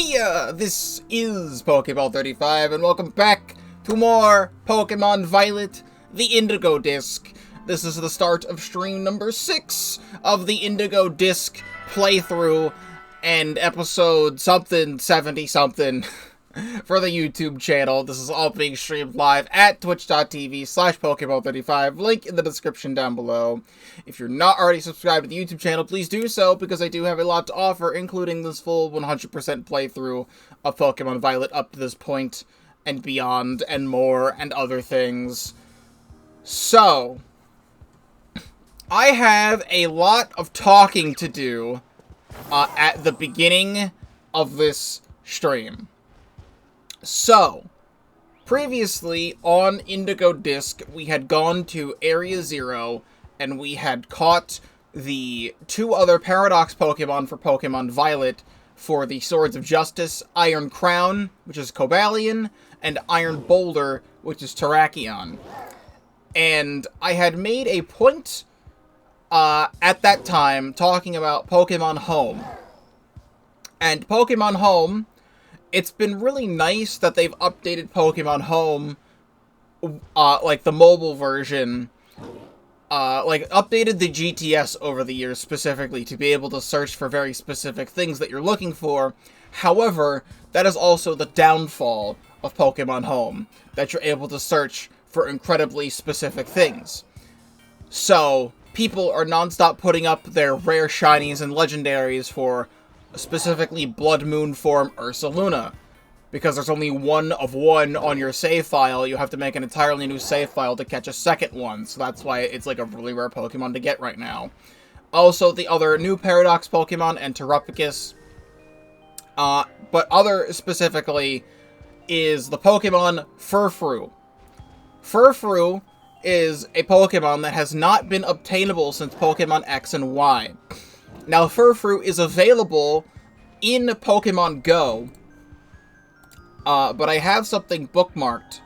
Heya! This is Pokémon 35, and welcome back to more Pokémon Violet, the Indigo Disc. This is the start of stream number 6 of the Indigo Disc playthrough, and episode something, 70-something, for the YouTube channel. This is all being streamed live at twitch.tv/Pokémon35, link in the description down below. If you're not already subscribed to the YouTube channel, please do so, because I do have a lot to offer, including this full 100% playthrough of Pokémon Violet up to this point, and beyond, and more, and other things. So, I have a lot of talking to do at the beginning of this stream. So, previously on Indigo Disc, we had gone to Area 0, and we had caught the 2 other Paradox Pokemon for Pokemon Violet for the Swords of Justice, Iron Crown, which is Cobalion, and Iron Boulder, which is Terrakion. And I had made a point at that time talking about Pokemon Home. And Pokemon Home, it's been really nice that they've updated Pokemon Home, like the mobile version, updated the GTS over the years specifically to be able to search for very specific things that you're looking for. However, that is also the downfall of Pokemon Home, that you're able to search for incredibly specific things. So, people are non-stop putting up their rare shinies and legendaries for specifically Blood Moon form Ursaluna. Because there's only one of one on your save file, you have to make an entirely new save file to catch a second one. So that's why it's like a really rare Pokemon to get right now. Also, the other new Paradox Pokemon, Entropicus. But other specifically is the Pokemon Furfrou. Furfrou is a Pokemon that has not been obtainable since Pokemon X and Y. Now, Furfrou is available in Pokemon Go, but I have something bookmarked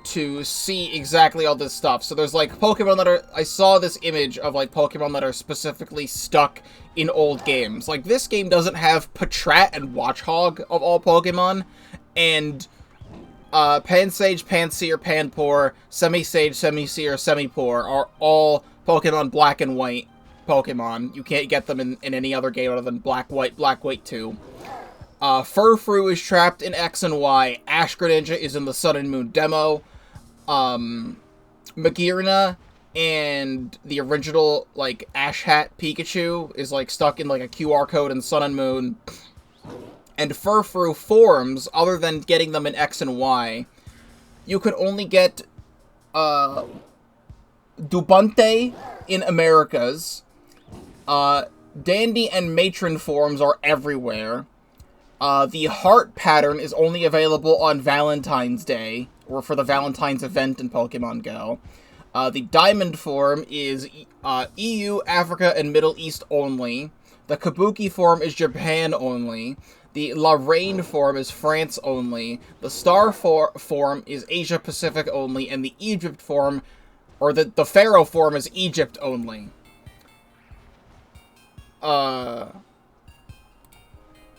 to see exactly all this stuff. So there's, like, Pokemon that are... I saw this image of, like, Pokemon that are specifically stuck in old games. Like, this game doesn't have Patrat and Watchog of all Pokemon, and Pansage, Pansear, Panpour, Semisage, Semisear, Semipour are all Pokemon Black and White Pokemon. You can't get them in any other game other than Black, White 2. Furfrou is trapped in X and Y. Ash Greninja is in the Sun and Moon demo. Magearna and the original, like, Ash Hat Pikachu is, like, stuck in, like, a QR code in Sun and Moon. And Furfrou forms, other than getting them in X and Y, you can only get Dubunte in Americas. Dandy and Matron forms are everywhere. The Heart pattern is only available on Valentine's Day, or for the Valentine's event in Pokemon Go. The Diamond form is EU, Africa, and Middle East only. The Kabuki form is Japan only. The Lorraine form is France only. The Star form is Asia Pacific only. And the Egypt form, or the Pharaoh form, is Egypt only.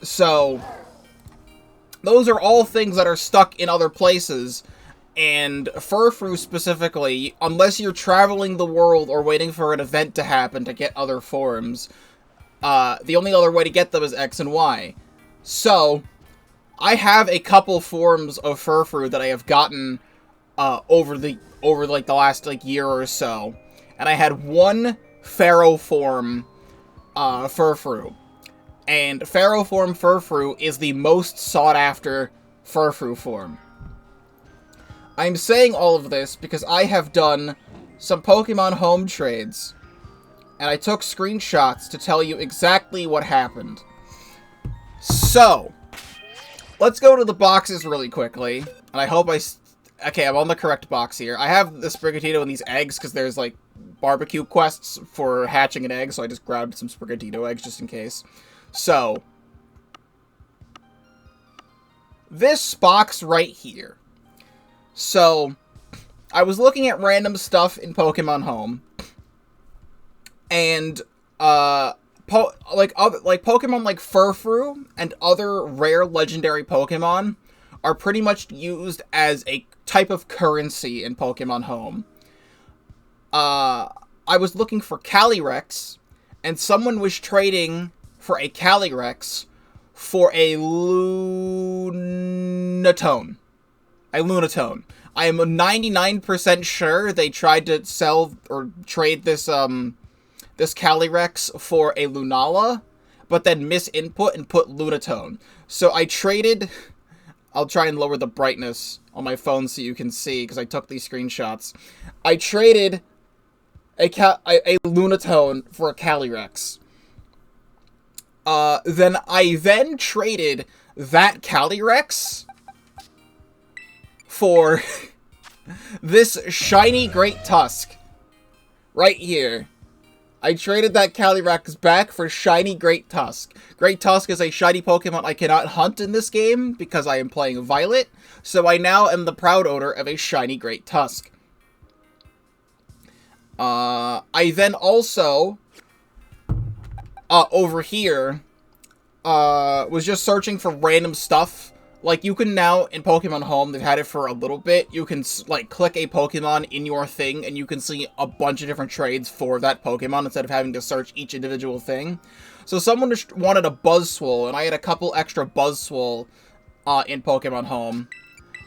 So, those are all things that are stuck in other places, and Furfrou specifically, unless you're traveling the world or waiting for an event to happen to get other forms, the only other way to get them is X and Y. So, I have a couple forms of Furfrou that I have gotten, over the last, year or so, and I had one Pharaoh form Furfrou. And Pharaoh form Furfrou is the most sought after Furfrou form. I'm saying all of this because I have done some Pokemon Home trades, and I took screenshots to tell you exactly what happened. So, let's go to the boxes really quickly, and I hope okay, I'm on the correct box here. I have the Sprigatito and these eggs because there's, like, barbecue quests for hatching an egg, so I just grabbed some Sprigatito eggs just in case. So, this box right here. So, I was looking at random stuff in Pokemon Home, and Pokemon like Furfrou and other rare legendary Pokemon are pretty much used as a type of currency in Pokemon Home. I was looking for Calyrex, and someone was trading for a Calyrex for a Lunatone. I am 99% sure they tried to sell or trade this this Calyrex for a Lunala, but then misinput and put Lunatone. So I traded... I'll try and lower the brightness on my phone so you can see, because I took these screenshots. I traded a Lunatone for a Calyrex. Then I traded that Calyrex for this shiny Great Tusk. Right here. I traded that Calyrex back for shiny Great Tusk. Great Tusk is a shiny Pokemon I cannot hunt in this game because I am playing Violet, so I now am the proud owner of a shiny Great Tusk. I then also, over here, was just searching for random stuff. Like, you can now, in Pokemon Home, they've had it for a little bit, you can, like, click a Pokemon in your thing, and you can see a bunch of different trades for that Pokemon, instead of having to search each individual thing. So someone just wanted a Buzzwole, and I had a couple extra Buzzwole, in Pokemon Home.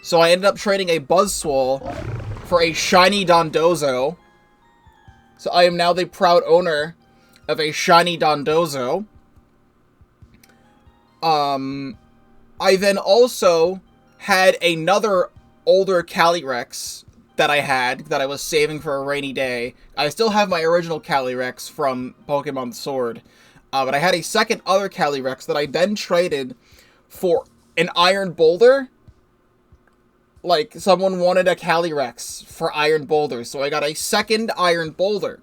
So I ended up trading a Buzzwole for a shiny Dondozo. So I am now the proud owner of a shiny Dondozo. I then also had another older Calyrex that I was saving for a rainy day. I still have my original Calyrex from Pokemon Sword. But I had a second other Calyrex that I then traded for an Iron Boulder. Like, someone wanted a Calyrex for Iron Boulder, so I got a second Iron Boulder.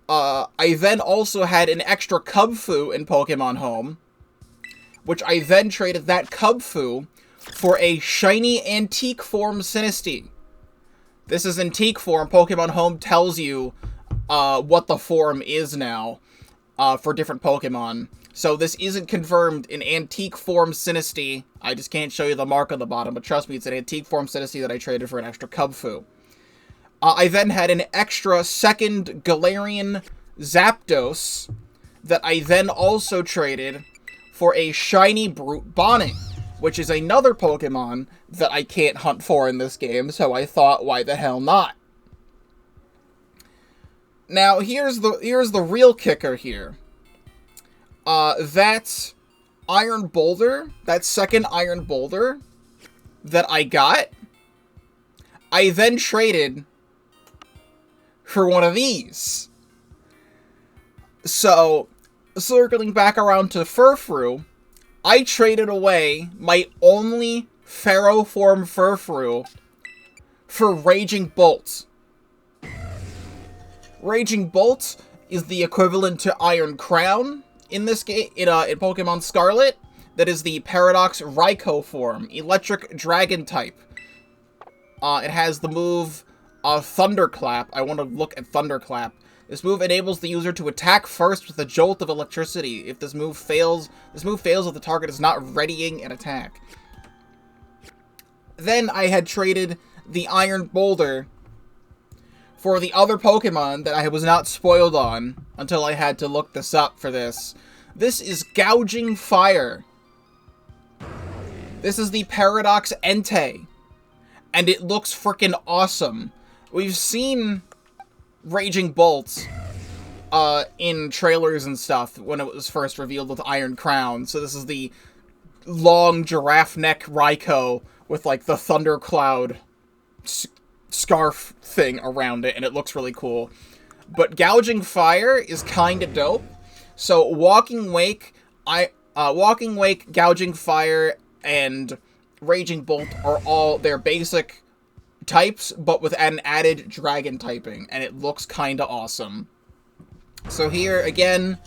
I then also had an extra Cubfu in Pokemon Home, which I then traded that Cubfu for a shiny Antique Form Sinistea. This is Antique Form. Pokemon Home tells you what the form is now for different Pokemon. So this isn't confirmed in Antique Form Sinistea. I just can't show you the mark on the bottom, but trust me, it's an Antique Form Sinistea that I traded for an extra Cubfu. I then had an extra second Galarian Zapdos that I then also traded for a shiny Brute Bonnet, which is another Pokemon that I can't hunt for in this game, so I thought, why the hell not? Now, here's the real kicker here. That Iron Boulder, that second Iron Boulder that I got, I then traded for one of these. So, circling back around to Furfrou, I traded away my only Pharaoh form Furfrou for Raging Bolt. Raging Bolt is the equivalent to Iron Crown in this game, in Pokemon Scarlet. That is the Paradox Raikou form, Electric Dragon type. It has the move Thunderclap. I want to look at Thunderclap. This move enables the user to attack first with a jolt of electricity. If this move fails if the target is not readying an attack. Then I had traded the Iron Boulder for the other Pokemon that I was not spoiled on until I had to look this up for this. This is Gouging Fire. This is the Paradox Entei, and it looks freaking awesome. We've seen Raging Bolt in trailers and stuff when it was first revealed with Iron Crown. So this is the long giraffe neck Raikou with like the thundercloud scarf thing around it, and it looks really cool. But Gouging Fire is kind of dope. So Walking Wake, Gouging Fire, and Raging Bolt are all their basic types, but with an added dragon typing, and it looks kind of awesome. So here, again,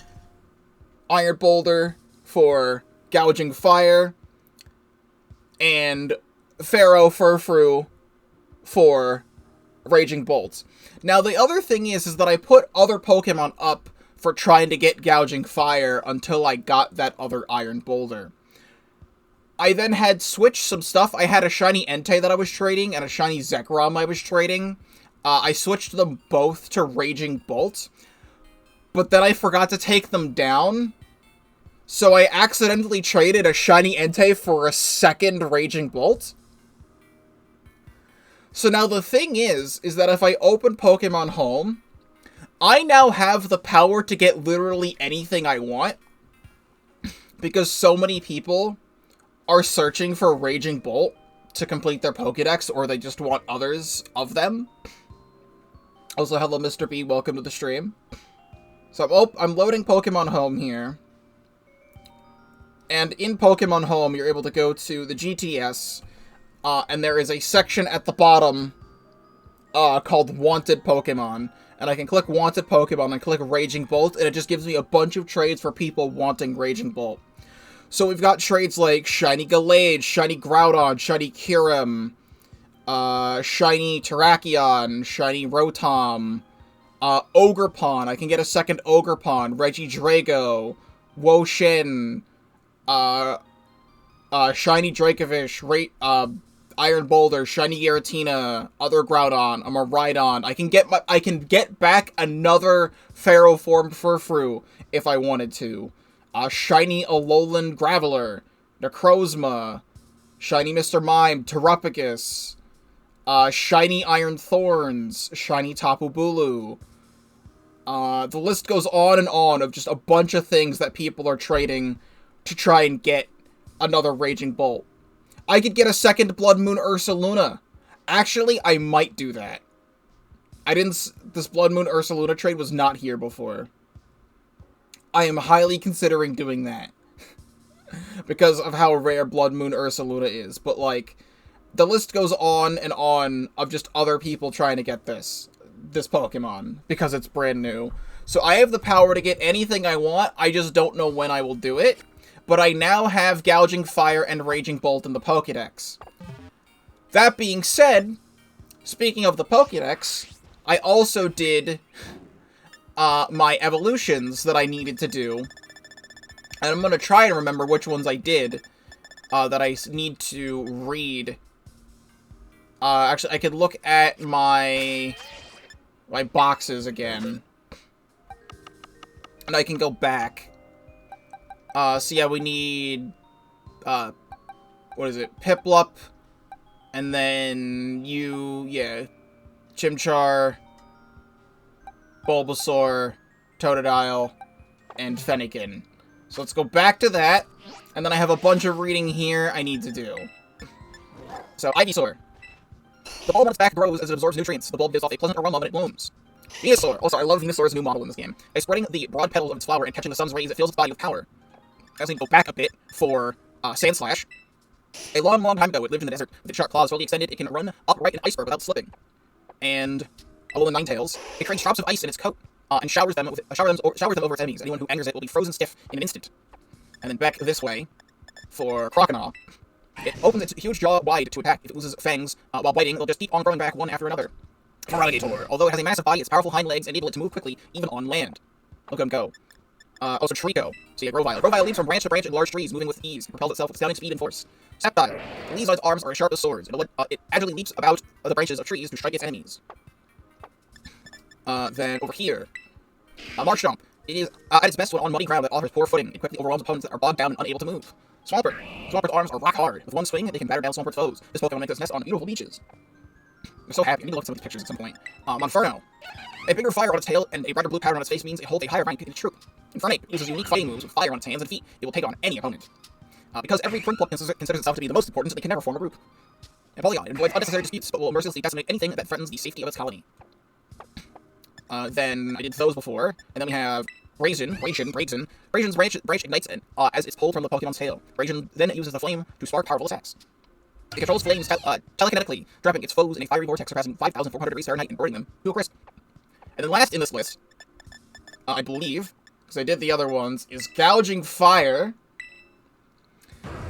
Iron Boulder for Gouging Fire, and Pharaoh Furfrou for Raging Bolt. Now, the other thing is that I put other Pokemon up for trying to get Gouging Fire until I got that other Iron Boulder. I then had switched some stuff. I had a shiny Entei that I was trading and a shiny Zekrom I was trading. I switched them both to Raging Bolt, but then I forgot to take them down. So I accidentally traded a shiny Entei for a second Raging Bolt. So now the thing is that if I open Pokemon Home, I now have the power to get literally anything I want, because so many people are searching for Raging Bolt to complete their Pokédex, or they just want others of them. Also, hello Mr. B, welcome to the stream. So I'm loading Pokemon Home here. And in Pokemon Home, you're able to go to the GTS, and there is a section at the bottom called Wanted Pokemon. And I can click Wanted Pokemon and click Raging Bolt, and it just gives me a bunch of trades for people wanting Raging Bolt. So we've got trades like Shiny Gallade, Shiny Groudon, Shiny Kyurem, Shiny Terrakion, Shiny Rotom, Ogerpon. I can get a second Ogerpon, Regidrago, Wo-Shin, Shiny Dracovish, Iron Boulder, Shiny Giratina, other Groudon, a Miraidon. I can get back another Ferroform Furfrou if I wanted to. Shiny Alolan Graveler, Necrozma, Shiny Mr. Mime, Terrapagos, Shiny Iron Thorns, Shiny Tapu Bulu. The list goes on of just a bunch of things that people are trading to try and get another Raging Bolt. I could get a second Blood Moon Ursaluna. Actually, I might do that. This Blood Moon Ursaluna trade was not here before. I am highly considering doing that. Because of how rare Blood Moon Ursaluna is. But, like, the list goes on of just other people trying to get this Pokemon. Because it's brand new. So I have the power to get anything I want. I just don't know when I will do it. But I now have Gouging Fire and Raging Bolt in the Pokédex. That being said, speaking of the Pokédex, I also did my evolutions that I needed to do. And I'm going to try and remember which ones I did that I need to read. Actually, I could look at my boxes again. And I can go back. So yeah, we need, what is it, Piplup, and then Chimchar, Bulbasaur, Totodile, and Fennekin. So let's go back to that, and then I have a bunch of reading here I need to do. So, Ivysaur. The bulb on its back grows as it absorbs nutrients. The bulb gives off a pleasant aroma when it blooms. Venusaur. Also, I love Venusaur's new model in this game. By spreading the broad petals of its flower and catching the sun's rays, it fills its body with power. I also need to go back a bit for Sandslash. A long, long time ago, it lived in the desert. With its sharp claws fully extended, it can run upright in iceberg without slipping. And Alolan Ninetales. It creates drops of ice in its coat and showers them over its enemies. Anyone who enters it will be frozen stiff in an instant. And then back this way for Croconaw. It opens its huge jaw wide to attack. If it loses fangs while biting, it'll just keep on growing back one after another. Feraligatr. Although it has a massive body, its powerful hind legs enable it to move quickly, even on land. Look at him go. Also Trico. So yeah, Grovyle. Grovyle leaps from branch to branch in large trees, moving with ease. It propels itself with astounding speed and force. Sceptile. The leaves on its arms are as sharp as swords. It agilely leaps about the branches of trees to strike its enemies. Then over here. Marshtomp. It is at its best when on muddy ground that offers poor footing. It quickly overwhelms opponents that are bogged down and unable to move. Swampert. Swampert's arms are rock hard. With one swing, they can batter down Swampert's foes. This Pokemon makes its nest on beautiful beaches. I'm so happy. I need to look at some of these pictures at some point. Monferno. A bigger fire on its tail and a brighter blue pattern on its face means it holds a higher rank in its troop. Infernape uses unique fighting moves with fire on its hands and feet. It will take on any opponent. Because every Prinplup considers itself to be the most important, they can never form a group. And Polygon. It avoids unnecessary disputes, but will mercilessly decimate anything that threatens the safety of its colony. Then I did those before, and then we have Braixen. Braixen's branch ignites as it's pulled from the Pokemon's tail. Braixen then uses the flame to spark powerful attacks. It controls flames telekinetically, trapping its foes in a fiery vortex surpassing 5,400 degrees Fahrenheit and burning them to a crisp. And then last in this list, I believe, because I did the other ones, is Gouging Fire.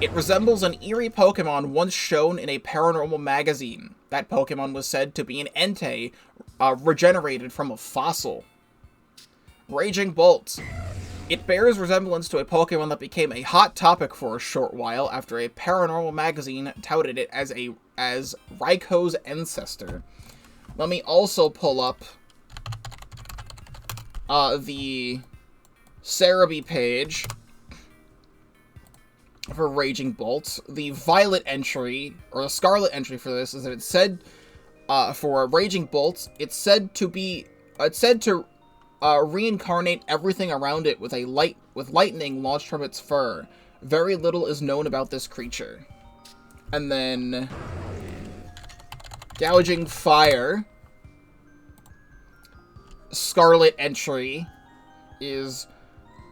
It resembles an eerie Pokemon once shown in a paranormal magazine. That Pokemon was said to be an Entei regenerated from a fossil. Raging Bolt. It bears resemblance to a Pokemon that became a hot topic for a short while after a paranormal magazine touted it as Raiko's ancestor. Let me also pull up the Cerebi page for Raging Bolt. The Violet entry, or the Scarlet entry for this, is that it said, for Raging Bolt, it's said to reincarnate everything around it with lightning launched from its fur. Very little is known about this creature. And then Gouging Fire. Scarlet entry is,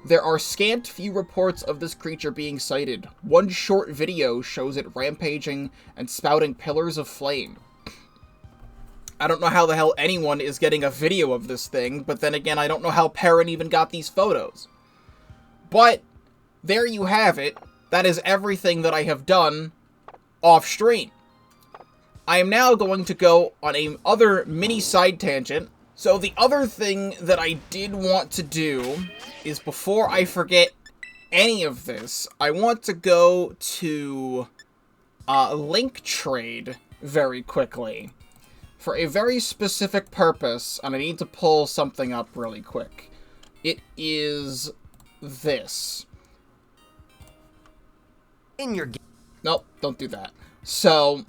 there are scant few reports of this creature being sighted. One short video shows it rampaging and spouting pillars of flame. I don't know how the hell anyone is getting a video of this thing, but then again, I don't know how Perrin even got these photos. But, there you have it. That is everything that I have done off-stream. I am now going to go on a other mini side tangent. So the other thing that I did want to do is, before I forget any of this, I want to go to Link Trade very quickly for a very specific purpose, and I need to pull something up really quick. It is this. In your game. Nope, don't do that. So,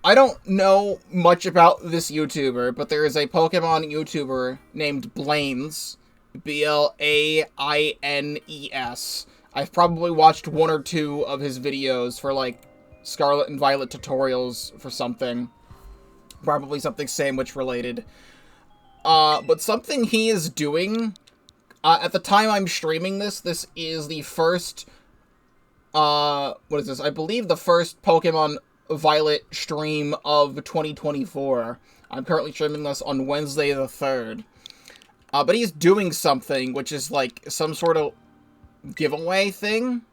I don't know much about this YouTuber, but there is a Pokemon YouTuber named Blaines. B-L-A-I-N-E-S. I've probably watched one or two of his videos for, like, Scarlet and Violet tutorials for something. Probably something sandwich related. But something he is doing, at the time I'm streaming this is the first, what is this? I believe the first Pokemon Violet stream of 2024. I'm currently streaming this on Wednesday the 3rd. But he's doing something, which is like some sort of giveaway thing.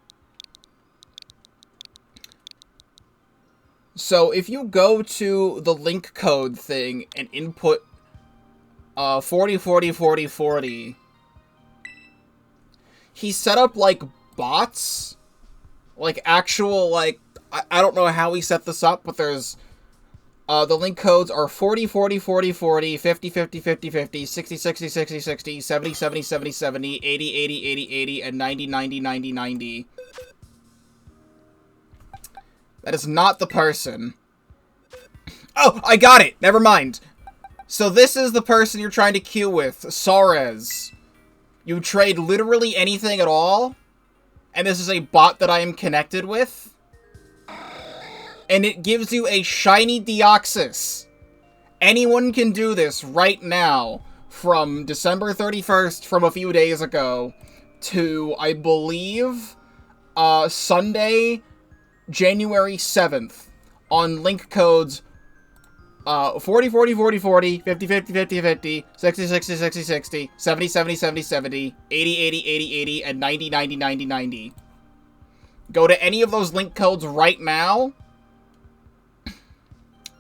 So if you go to the link code thing and input 40404040, he set up like bots, like actual, like, I don't know how he set this up, but there's the link codes are 40404040, 50505050, 60606060, 70707070, 80808080, and 90909090. That is not the person. Oh, I got it! Never mind. So this is the person you're trying to queue with, Sorez. You trade literally anything at all, and this is a bot that I am connected with. And it gives you a shiny Deoxys. Anyone can do this right now, from December 31st, from a few days ago, to, I believe, Sunday, January 7th, on link codes 40 40 40 40, 50 50 50 50, 60 60 60 60, 70 70 70 70, 80 80 80 80, and 90 90 90 90. Go to any of those link codes right now,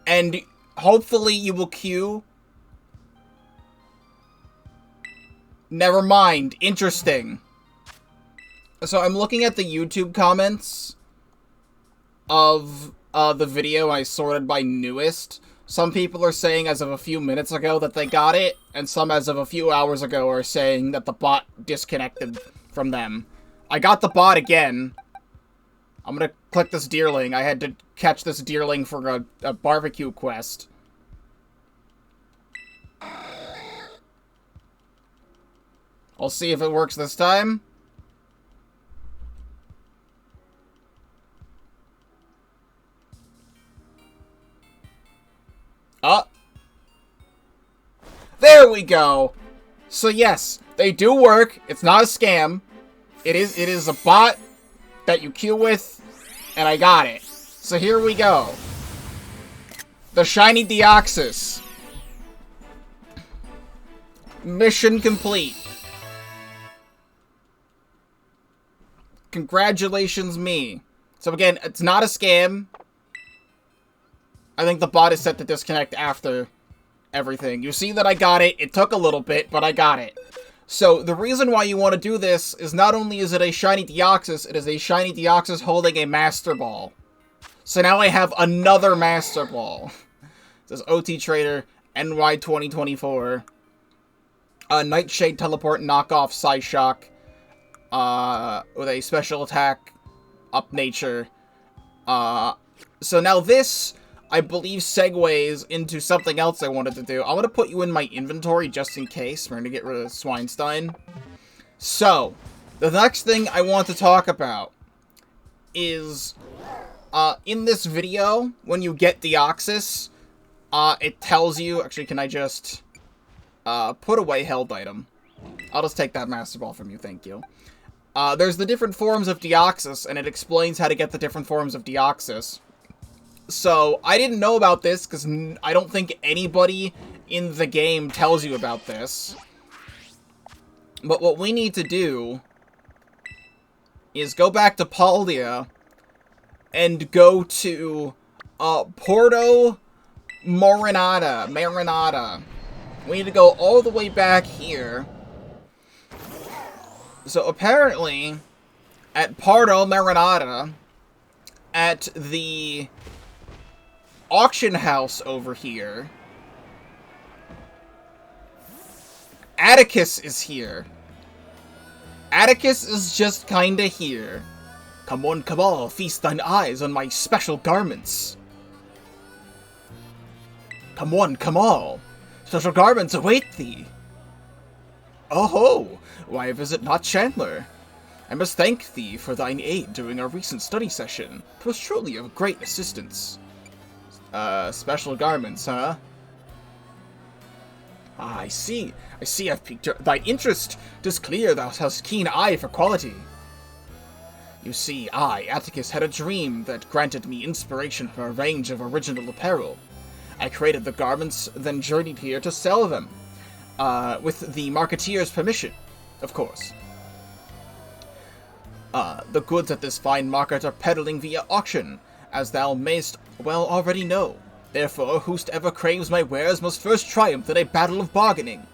and hopefully you will queue. Never mind. Interesting. So I'm looking at the YouTube comments of the video I sorted by newest. Some people are saying as of a few minutes ago that they got it, and some as of a few hours ago are saying that the bot disconnected from them. I got the bot again. I'm gonna click this deerling. I had to catch this deerling for a barbecue quest. I'll see if it works this time. Oh. There we go. So yes, they do work. It's not a scam. It is a bot that you queue with, and I got it. So here we go. The shiny Deoxys. Mission complete. Congratulations, me. So again, it's not a scam. I think the bot is set to disconnect after everything. You see that I got it. It took a little bit, but I got it. So, the reason why you want to do this is not only is it a shiny Deoxys, it is a shiny Deoxys holding a Master Ball. So now I have another Master Ball. It says OT Trader, NY 2024. Nightshade Teleport knockoff Psyshock. With a special attack, up nature. So now this, I believe, segues into something else I wanted to do. I'm going to put you in my inventory just in case. We're going to get rid of Swinestein. So, the next thing I want to talk about is, in this video, when you get Deoxys, it tells you... Actually, can I just, put away Held Item? I'll just take that Master Ball from you, thank you. There's the different forms of Deoxys, and it explains how to get the different forms of Deoxys. So, I didn't know about this, because I don't think anybody in the game tells you about this. But what we need to do is go back to Paldea and go to Porto Marinata. We need to go all the way back here. So apparently, at Porto Marinata, at the auction house over here, Atticus is here. Atticus is just kinda here. Come on, Cabal, feast thine eyes on my special garments. Come on, Cabal, special garments await thee. Oh ho! Why visit not Chandler? I must thank thee for thine aid during our recent study session. 'Twas truly of great assistance. Special garments, huh? Ah, I see I've piqued thy interest. 'Tis clear thou hast keen eye for quality. You see, I, Atticus, had a dream that granted me inspiration for a range of original apparel. I created the garments, then journeyed here to sell them. With the marketeer's permission, of course. The goods at this fine market are peddling via auction, as thou mayst well already know. Therefore, whosoever craves my wares must first triumph in a battle of bargaining.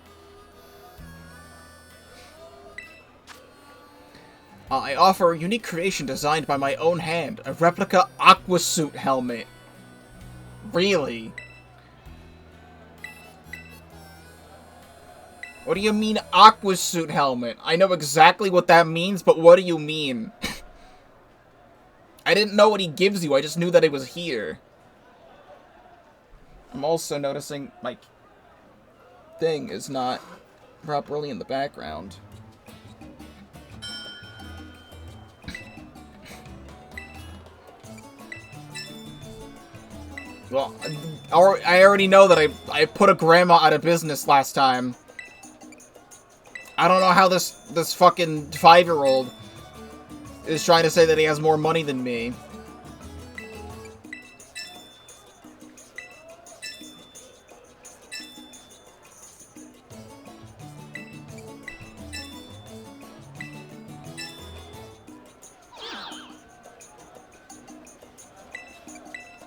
I offer a unique creation designed by my own hand, a replica Aqua Suit helmet. Really? What do you mean, Aqua Suit helmet? I know exactly what that means, but what do you mean? I didn't know what he gives you, I just knew that it was here. I'm also noticing my thing is not properly in the background. Well, I already know that I put a grandma out of business last time. I don't know how this fucking 5-year-old is trying to say that he has more money than me.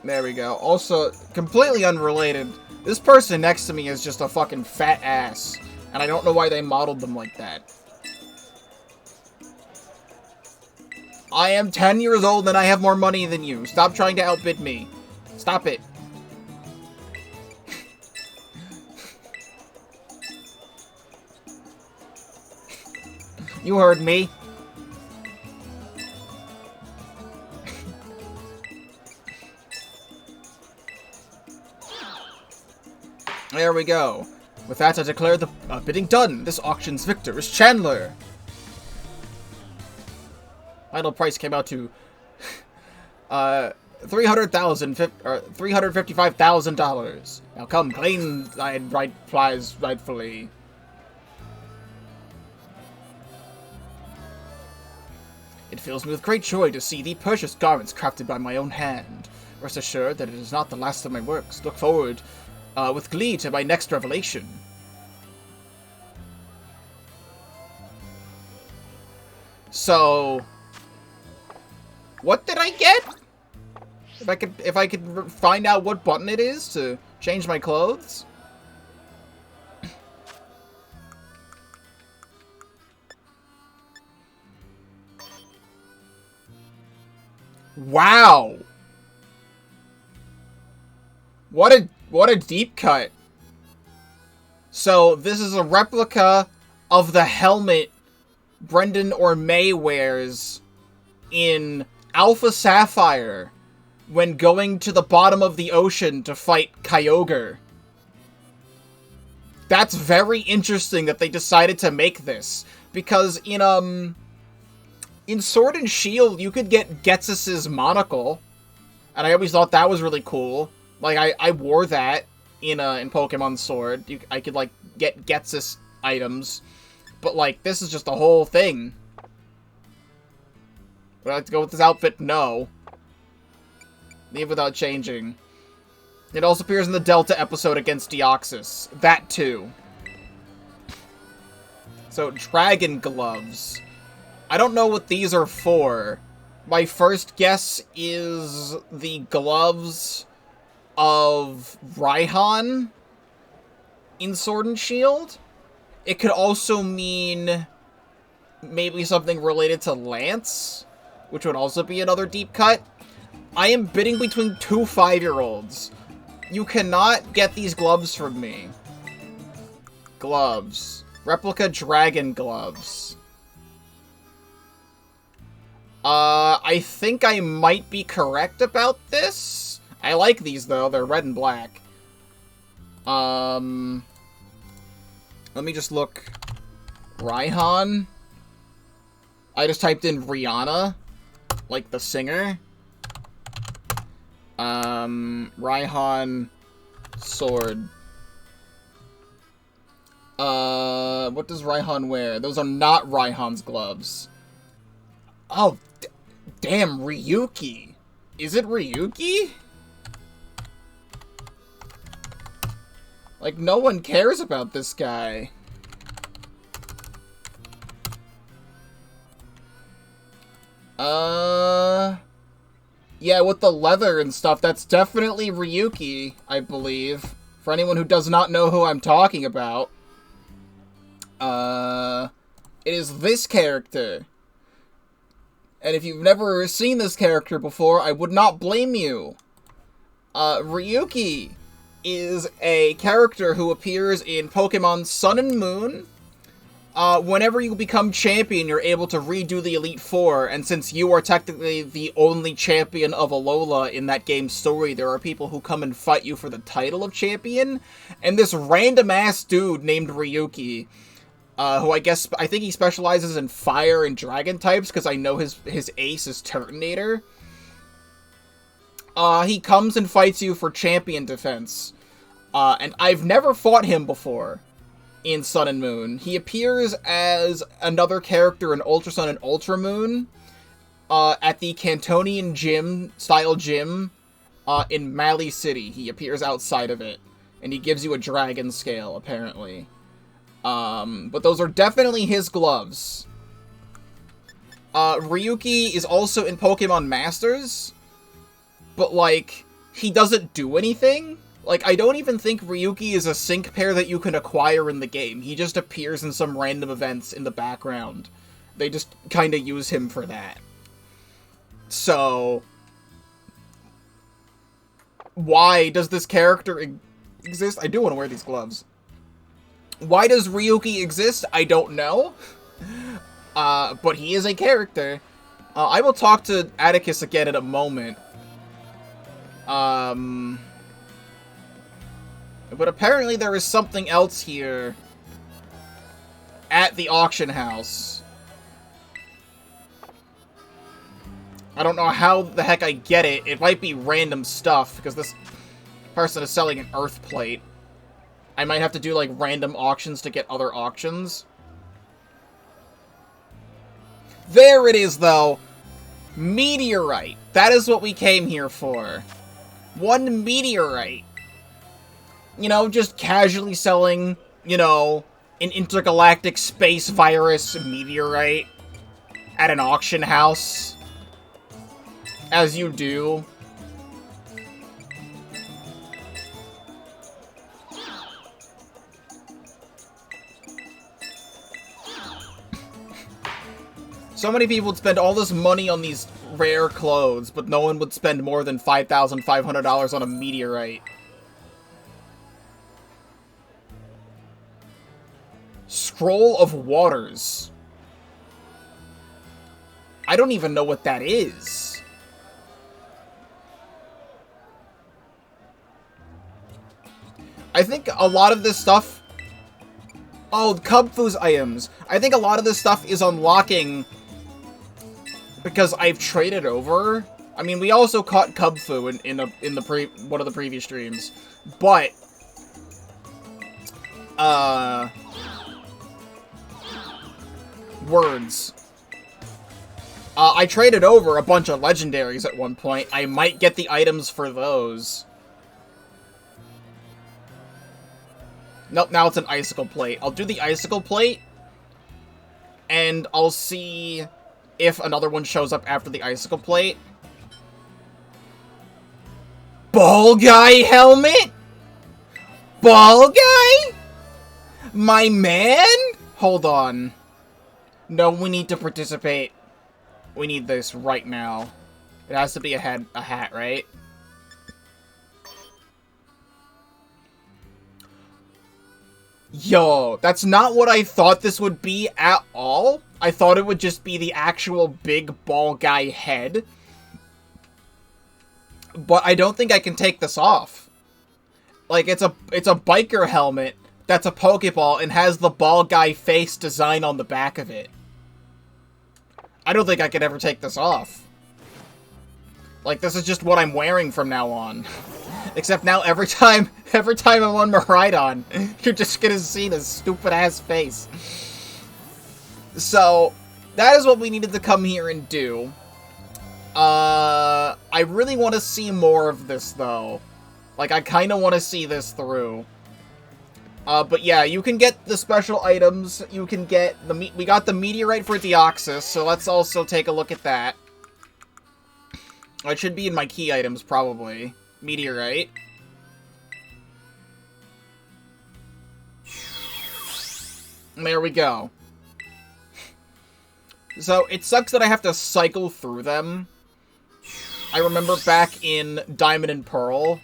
There we go. Also, completely unrelated, this person next to me is just a fucking fat ass. And I don't know why they modeled them like that. I am 10 years old and I have more money than you. Stop trying to outbid me. Stop it. You heard me. There we go. With that, I declare the bidding done. This auction's victor is Chandler. Final price came out to $355,000. Now come, claim thy prize rightfully. It fills me with great joy to see thee purchase garments crafted by my own hand. Rest assured that it is not the last of my works. Look forward with glee to my next revelation. So, what did I get? If I could find out what button it is to change my clothes. Wow! What a deep cut. So, this is a replica of the helmet Brendan or May wears in Alpha Sapphire when going to the bottom of the ocean to fight Kyogre. That's very interesting that they decided to make this, because in Sword and Shield you could get Ghetsis' monocle, and I always thought that was really cool. Like, I wore that in Pokemon Sword. I could, like, get Ghetsis items, but, like, this is just the whole thing. Would I like to go with this outfit? No. Leave without changing. It also appears in the Delta episode against Deoxys. That, too. So, Dragon Gloves. I don't know what these are for. My first guess is the gloves of Raihan in Sword and Shield. It could also mean maybe something related to Lance, which would also be another deep cut. I am bidding between two 5-year-olds. You cannot get these gloves from me. Gloves. Replica Dragon Gloves. I think I might be correct about this. I like these, though. They're red and black. Let me just look. Raihan. I just typed in Rihanna, like the singer. Raihan sword. What does Raihan wear? Those are not Raihan's gloves. Oh, damn, Ryuki. Is it Ryuki? Like, no one cares about this guy. Yeah, with the leather and stuff, that's definitely Ryuki, I believe. For anyone who does not know who I'm talking about. It is this character. And if you've never seen this character before, I would not blame you. Ryuki is a character who appears in Pokemon Sun and Moon. Whenever you become champion, you're able to redo the Elite Four, and since you are technically the only champion of Alola in that game's story, there are people who come and fight you for the title of champion, and this random-ass dude named Ryuki, who I think he specializes in fire and dragon types, because I know his ace is Turtonator. He comes and fights you for champion defense, and I've never fought him before. In Sun and Moon. He appears as another character in Ultra Sun and Ultra Moon at the Cantonian style gym in Mali City. He appears outside of it, and he gives you a dragon scale, apparently. But those are definitely his gloves. Ryuki is also in Pokemon Masters, but, like, he doesn't do anything. Like, I don't even think Ryuki is a sync pair that you can acquire in the game. He just appears in some random events in the background. They just kind of use him for that. So, why does this character exist? I do want to wear these gloves. Why does Ryuki exist? I don't know. But he is a character. I will talk to Atticus again in a moment. But apparently there is something else here at the auction house. I don't know how the heck I get it. It might be random stuff, because this person is selling an earth plate. I might have to do, like, random auctions to get other auctions. There it is, though. Meteorite. That is what we came here for. One meteorite. You know, just casually selling, you know, an intergalactic space virus meteorite at an auction house. As you do. So many people would spend all this money on these rare clothes, but no one would spend more than $5,500 on a meteorite. Scroll of Waters. I don't even know what that is. I think a lot of this stuff... Oh, Cubfu's items. I think a lot of this stuff is unlocking because I've traded over. I mean, we also caught Cubfu in one of the previous streams, but words. I traded over a bunch of legendaries at one point. I might get the items for those. Nope, now it's an icicle plate. I'll do the icicle plate, and I'll see if another one shows up after the icicle plate. Ball guy helmet? Ball guy? My man? Hold on. No, we need to participate. We need this right now. It has to be a hat, right? Yo, that's not what I thought this would be at all. I thought it would just be the actual big ball guy head. But I don't think I can take this off. Like, it's a biker helmet that's a Pokeball and has the ball guy face design on the back of it. I don't think I could ever take this off. Like, this is just what I'm wearing from now on. Except now every time I'm on Miraidon, you're just gonna see this stupid-ass face. So, that is what we needed to come here and do. I really want to see more of this, though. Like, I kind of want to see this through. But yeah, you can get the special items. You can get the... We got the meteorite for Deoxys, so let's also take a look at that. It should be in my key items, probably. Meteorite. And there we go. So, it sucks that I have to cycle through them. I remember back in Diamond and Pearl,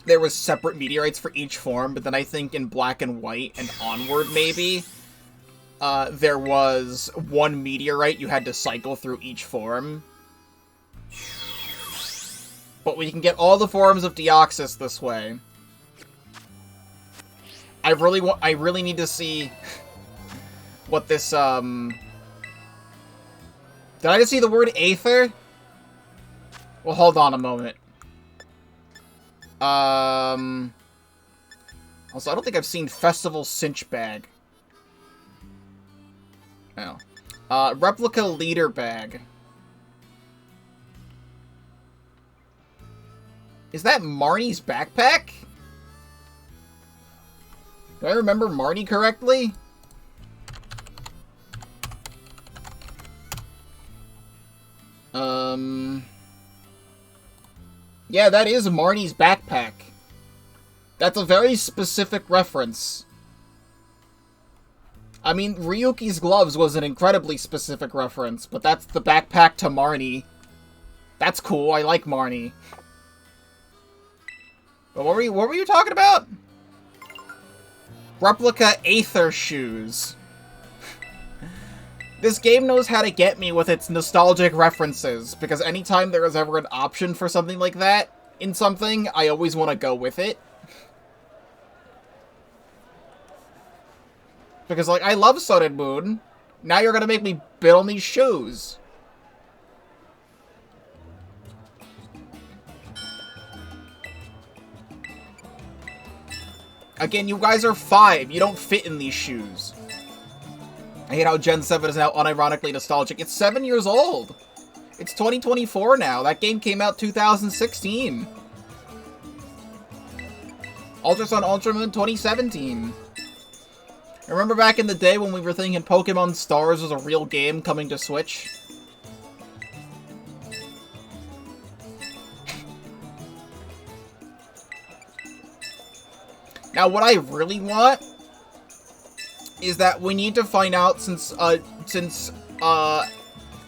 there was separate meteorites for each form, but then I think in Black and White and Onward, maybe, there was one meteorite you had to cycle through each form. But we can get all the forms of Deoxys this way. I really need to see what this, Did I just see the word Aether? Well, hold on a moment. Also, I don't think I've seen Festival Cinch Bag. Oh. Replica Leader Bag. Is that Marnie's backpack? Do I remember Marnie correctly? Yeah, that is Marnie's backpack. That's a very specific reference. I mean, Ryuki's gloves was an incredibly specific reference, but that's the backpack to Marnie. That's cool, I like Marnie. But what were you talking about? Replica Aether shoes. This game knows how to get me with its nostalgic references, because anytime there is ever an option for something like that in something, I always want to go with it. Because, like, I love Sun and Moon. Now you're gonna make me bid on these shoes. Again, you guys are 5. You don't fit in these shoes. I hate how Gen 7 is now unironically nostalgic. It's 7 years old. It's 2024 now. That game came out 2016. Ultra Sun Ultra Moon 2017. I remember back in the day when we were thinking Pokemon Stars was a real game coming to Switch. Now, what I really want is that we need to find out, since Heya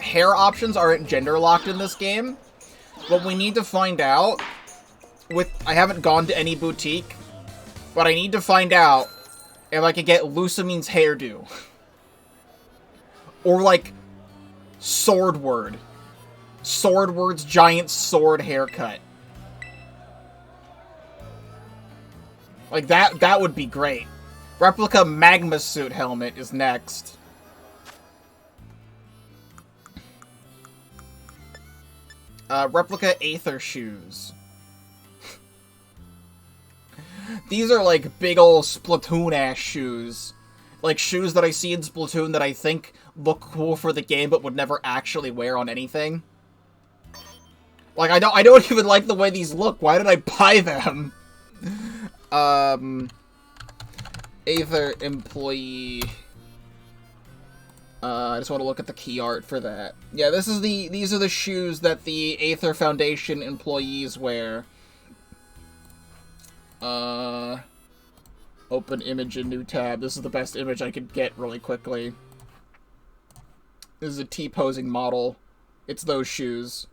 hair options aren't gender locked in this game. But we need to find out I haven't gone to any boutique, but I need to find out if I can get Lucamine's hairdo. Or, like, Swordward. Swordward's giant sword haircut. Like, that would be great. Replica Magma Suit helmet is next. Replica Aether shoes. These are like big ol' Splatoon-ass shoes. Like shoes that I see in Splatoon that I think look cool for the game but would never actually wear on anything. Like, I don't even like the way these look. Why did I buy them? Aether employee. I just want to look at the key art for that. Yeah, these are the shoes that the Aether Foundation employees wear. Open image in new tab. This is the best image I could get really quickly. This is a T-posing model. It's those shoes.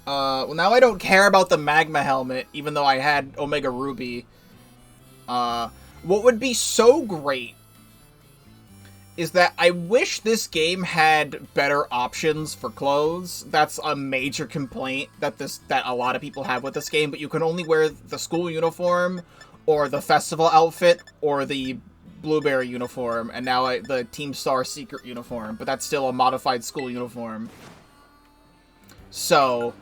Well, now I don't care about the Magma helmet, even though I had Omega Ruby. What would be so great is that I wish this game had better options for clothes. That's a major complaint that a lot of people have with this game, but you can only wear the school uniform, or the festival outfit, or the Blueberry uniform, and now the Team Star secret uniform, but that's still a modified school uniform. So,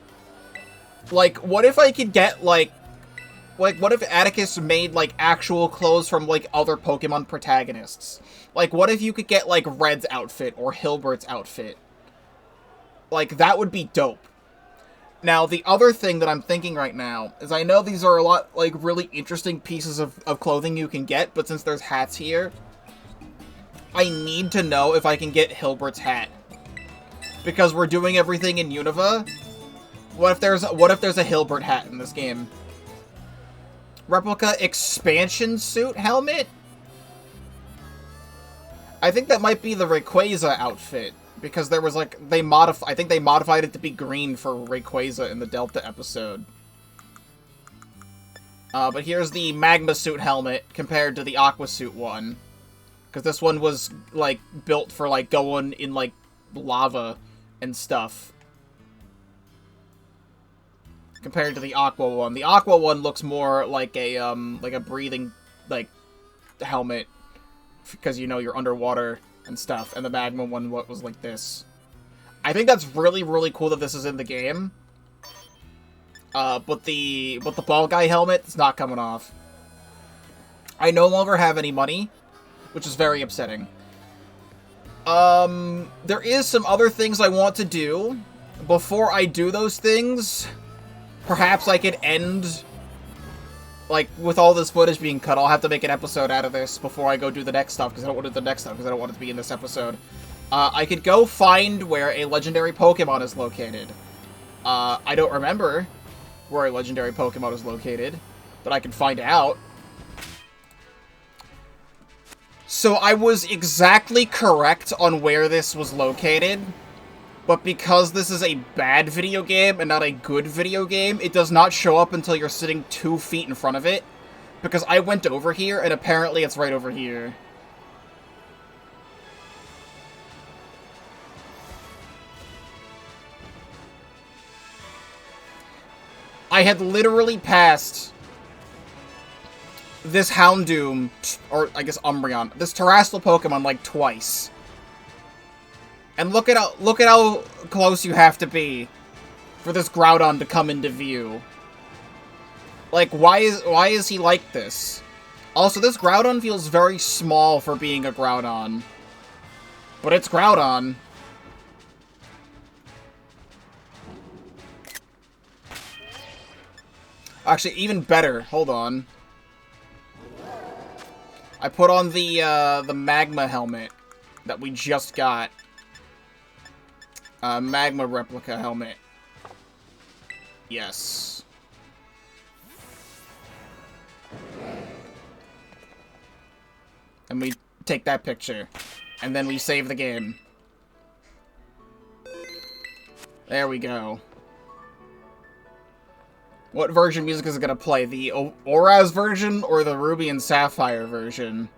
like, what if I could get, like, what if Atticus made, like, actual clothes from, like, other Pokemon protagonists? Like, what if you could get, like, Red's outfit or Hilbert's outfit? Like, that would be dope. Now, the other thing that I'm thinking right now is I know these are a lot, like, really interesting pieces of clothing you can get, but since there's hats here, I need to know if I can get Hilbert's hat. Because we're doing everything in Unova. What if there's a Hilbert hat in this game? Replica expansion suit helmet? I think that might be the Rayquaza outfit, because there was, like, I think they modified it to be green for Rayquaza in the Delta episode. But here's the Magma suit helmet compared to the Aqua suit one. Because this one was, like, built for, like, going in, like, lava and stuff. Compared to the Aqua one. The Aqua one looks more like a breathing, like, helmet. Because, you know, you're underwater and stuff. And the Magma one was like this. I think that's really, really cool that this is in the game. But the ball guy helmet is not coming off. I no longer have any money, which is very upsetting. There is some other things I want to do. Before I do those things, perhaps I could end, like, with all this footage being cut. I'll have to make an episode out of this before I go do the next stuff, because I don't want to do the next stuff, because I don't want it to be in this episode. I could go find where a legendary Pokemon is located. I don't remember where a legendary Pokemon is located, but I can find out. So I was exactly correct on where this was located, but because this is a bad video game and not a good video game, it does not show up until you're sitting 2 feet in front of it, because I went over here, and apparently it's right over here. I had literally passed this Houndoom, or I guess Umbreon, this Terrestrial Pokemon, like, twice. And look at how close you have to be for this Groudon to come into view. Like, why is he like this? Also, this Groudon feels very small for being a Groudon. But it's Groudon. Actually, even better. Hold on. I put on the Magma helmet that we just got. Magma replica helmet. Yes. And we take that picture. And then we save the game. There we go. What version of music is it gonna play? The Oraz version or the Ruby and Sapphire version?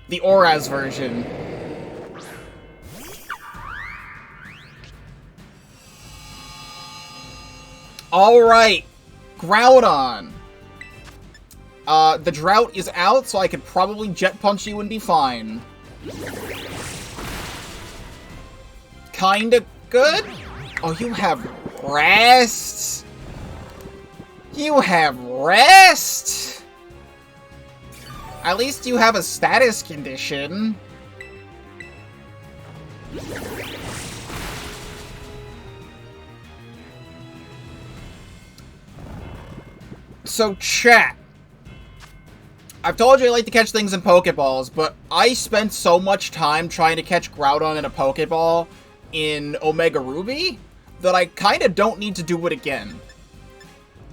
The Oraz version. Alright. Groudon. The drought is out, so I could probably Jet Punch you and be fine. Kinda good? Oh, you have rest? You have rest? At least you have a status condition. So, chat. I've told you I like to catch things in Pokeballs, but I spent so much time trying to catch Groudon in a Pokeball in Omega Ruby that I kind of don't need to do it again.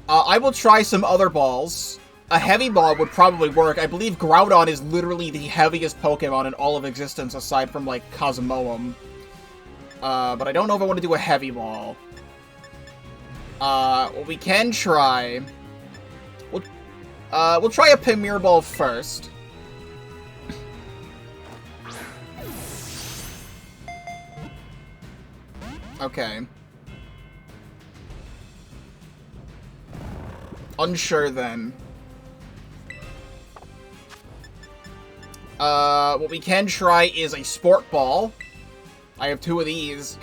I will try some other balls. A heavy ball would probably work. I believe Groudon is literally the heaviest Pokemon in all of existence aside from, like, Cosmoem. But I don't know if I want to do a heavy ball. What we can try... We'll try a Premier Ball first. Okay. Unsure then. What we can try is a Sport Ball. I have 2 of these.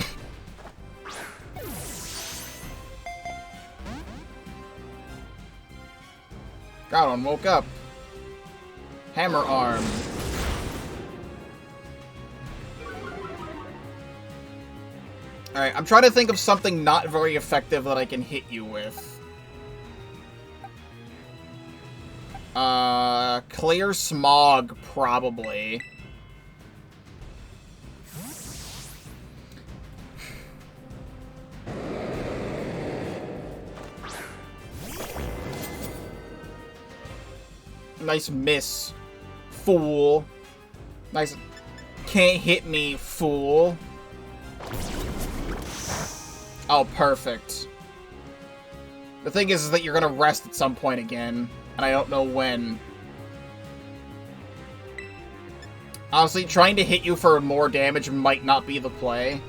Groudon woke up. Hammer Arm. Alright, I'm trying to think of something not very effective that I can hit you with. Clear Smog, probably. Nice miss, fool. Nice. Can't hit me, fool. Oh, perfect. The thing is that you're gonna rest at some point again, and I don't know when. Honestly, trying to hit you for more damage might not be the play.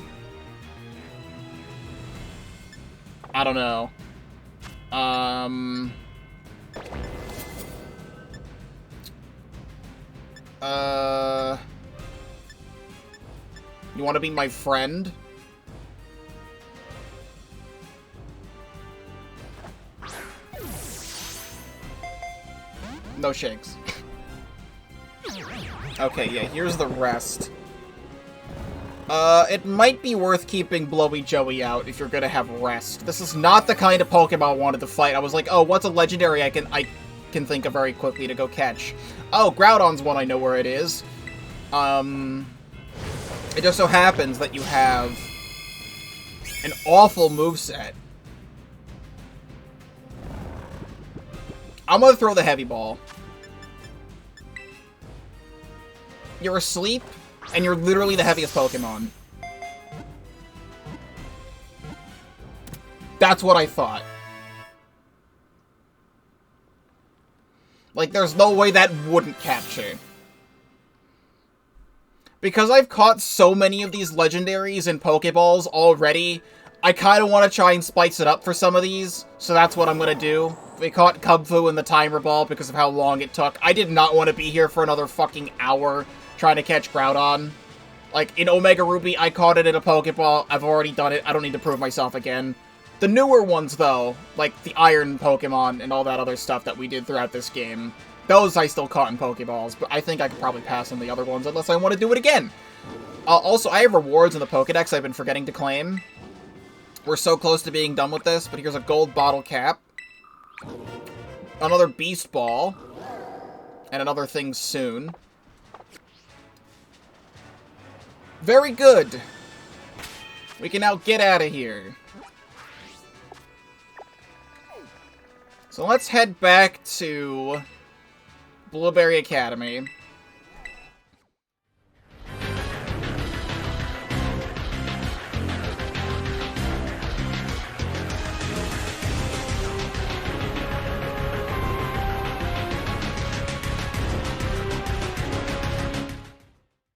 I don't know. You want to be my friend? No shakes. Okay, yeah, here's the rest. It might be worth keeping Blowy Joey out if you're gonna have rest. This is not the kind of Pokemon I wanted to fight. I was like, oh, what's a legendary I can think of very quickly to go catch? Oh, Groudon's one, I know where it is. It just so happens that you have an awful moveset. I'm gonna throw the Heavy Ball. You're asleep, and you're literally the heaviest Pokemon. That's what I thought. Like, there's no way that wouldn't capture. Because I've caught so many of these legendaries in Pokeballs already, I kind of want to try and spice it up for some of these, so that's what I'm going to do. We caught Kubfu in the Timer Ball because of how long it took. I did not want to be here for another fucking hour trying to catch Groudon. Like, in Omega Ruby, I caught it in a Pokeball. I've already done it. I don't need to prove myself again. The newer ones, though, like the Iron Pokemon and all that other stuff that we did throughout this game, those I still caught in Pokeballs, but I think I could probably pass on the other ones unless I want to do it again. Also, I have rewards in the Pokedex I've been forgetting to claim. We're so close to being done with this, but here's a gold bottle cap. Another Beast Ball. And another thing soon. Very good. We can now get out of here. So let's head back to Blueberry Academy.